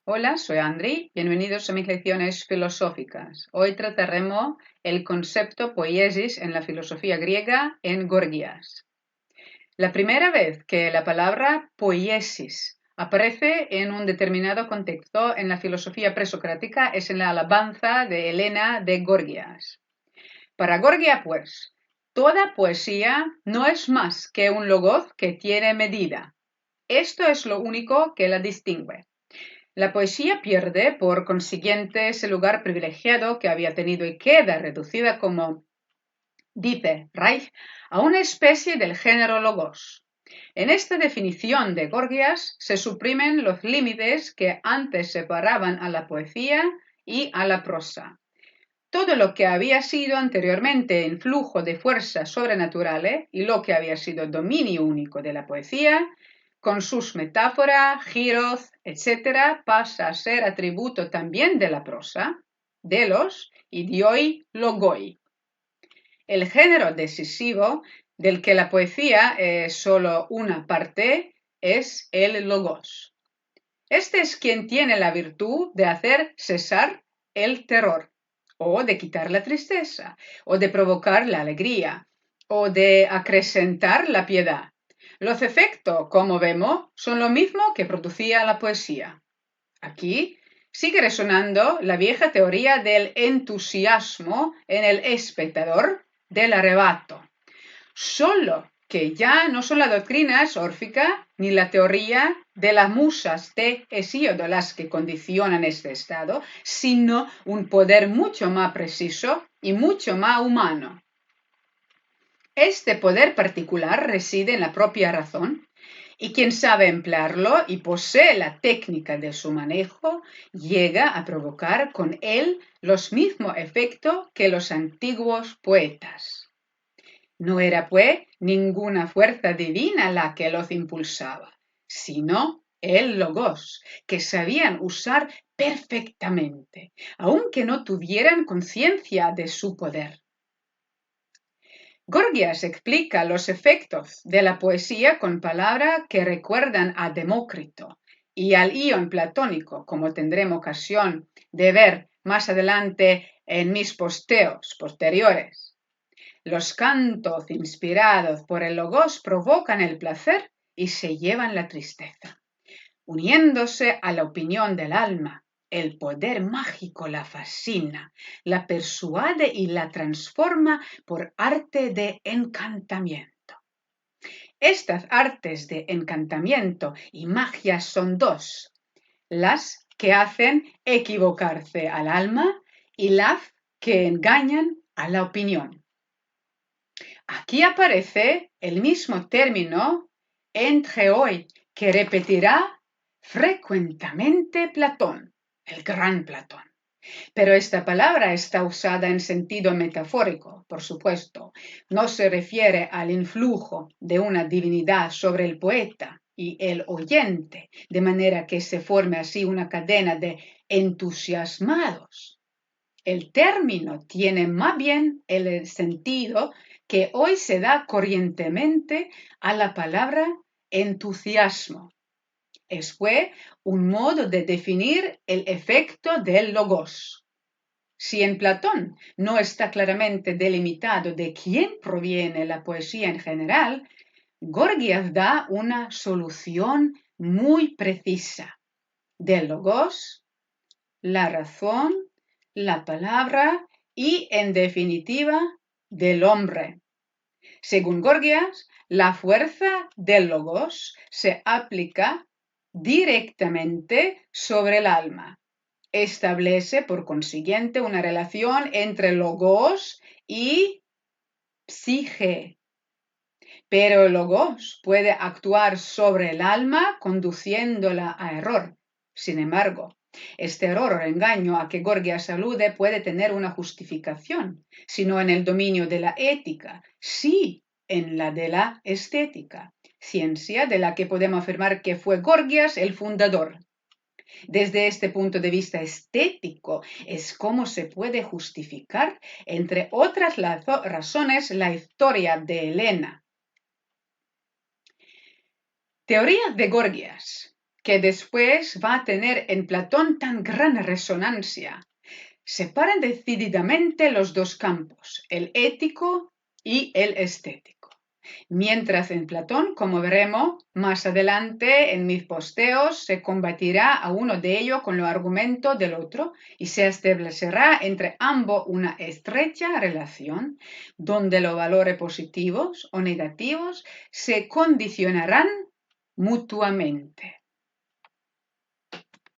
Hola, soy Andri. Bienvenidos a mis lecciones filosóficas. Hoy trataremos el concepto poiesis en la filosofía griega en Gorgias. La primera vez que la palabra poiesis aparece en un determinado contexto en la filosofía presocrática es en la alabanza de Helena de Gorgias. Para Gorgias, pues, toda poesía no es más que un logos que tiene medida. Esto es lo único que la distingue. La poesía pierde, por consiguiente, ese lugar privilegiado que había tenido y queda reducida, como dice Reich, a una especie del género logos. En esta definición de Gorgias se suprimen los límites que antes separaban a la poesía y a la prosa. Todo lo que había sido anteriormente influjo de fuerzas sobrenaturales y lo que había sido dominio único de la poesía, con sus metáforas, giros, etc., pasa a ser atributo también de la prosa, delos y dioi logoi. El género decisivo del que la poesía es solo una parte es el logos. Este es quien tiene la virtud de hacer cesar el terror, o de quitar la tristeza, o de provocar la alegría, o de acrecentar la piedad. Los efectos, como vemos, son lo mismo que producía la poesía. Aquí sigue resonando la vieja teoría del entusiasmo en el espectador del arrebato. Solo que ya no son las doctrinas órficas ni la teoría de las musas de Hesíodo las que condicionan este estado, sino un poder mucho más preciso y mucho más humano. Este poder particular reside en la propia razón, y quien sabe emplearlo y posee la técnica de su manejo, llega a provocar con él los mismos efectos que los antiguos poetas. No era, pues, ninguna fuerza divina la que los impulsaba, sino el logos, que sabían usar perfectamente, aunque no tuvieran conciencia de su poder. Gorgias explica los efectos de la poesía con palabras que recuerdan a Demócrito y al Ion platónico, como tendremos ocasión de ver más adelante en mis posteos posteriores. Los cantos inspirados por el logos provocan el placer y se llevan la tristeza. Uniéndose a la opinión del alma, el poder mágico la fascina, la persuade y la transforma por arte de encantamiento. Estas artes de encantamiento y magia son dos, las que hacen equivocarse al alma y las que engañan a la opinión. Aquí aparece el mismo término entheoi que repetirá frecuentemente Platón, el gran Platón. Pero esta palabra está usada en sentido metafórico, por supuesto. No se refiere al influjo de una divinidad sobre el poeta y el oyente, de manera que se forme así una cadena de entusiasmados. El término tiene más bien el sentido que hoy se da corrientemente a la palabra entusiasmo. Fue un modo de definir el efecto del logos. Si en Platón no está claramente delimitado de quién proviene la poesía en general, Gorgias da una solución muy precisa. Del logos, la razón, la palabra y, en definitiva, del hombre. Según Gorgias, la fuerza del logos se aplica directamente sobre el alma. Establece, por consiguiente, una relación entre logos y psique. Pero el logos puede actuar sobre el alma conduciéndola a error. Sin embargo, este error o engaño a que Gorgias alude puede tener una justificación, sino en el dominio de la ética, sí en la de la estética, ciencia de la que podemos afirmar que fue Gorgias el fundador. Desde este punto de vista estético es como se puede justificar, entre otras razones, la historia de Helena. Teoría de Gorgias, que después va a tener en Platón tan gran resonancia, separan decididamente los dos campos, el ético y el estético. Mientras en Platón, como veremos más adelante en mis posteos, se combatirá a uno de ellos con los argumentos del otro y se establecerá entre ambos una estrecha relación donde los valores positivos o negativos se condicionarán mutuamente.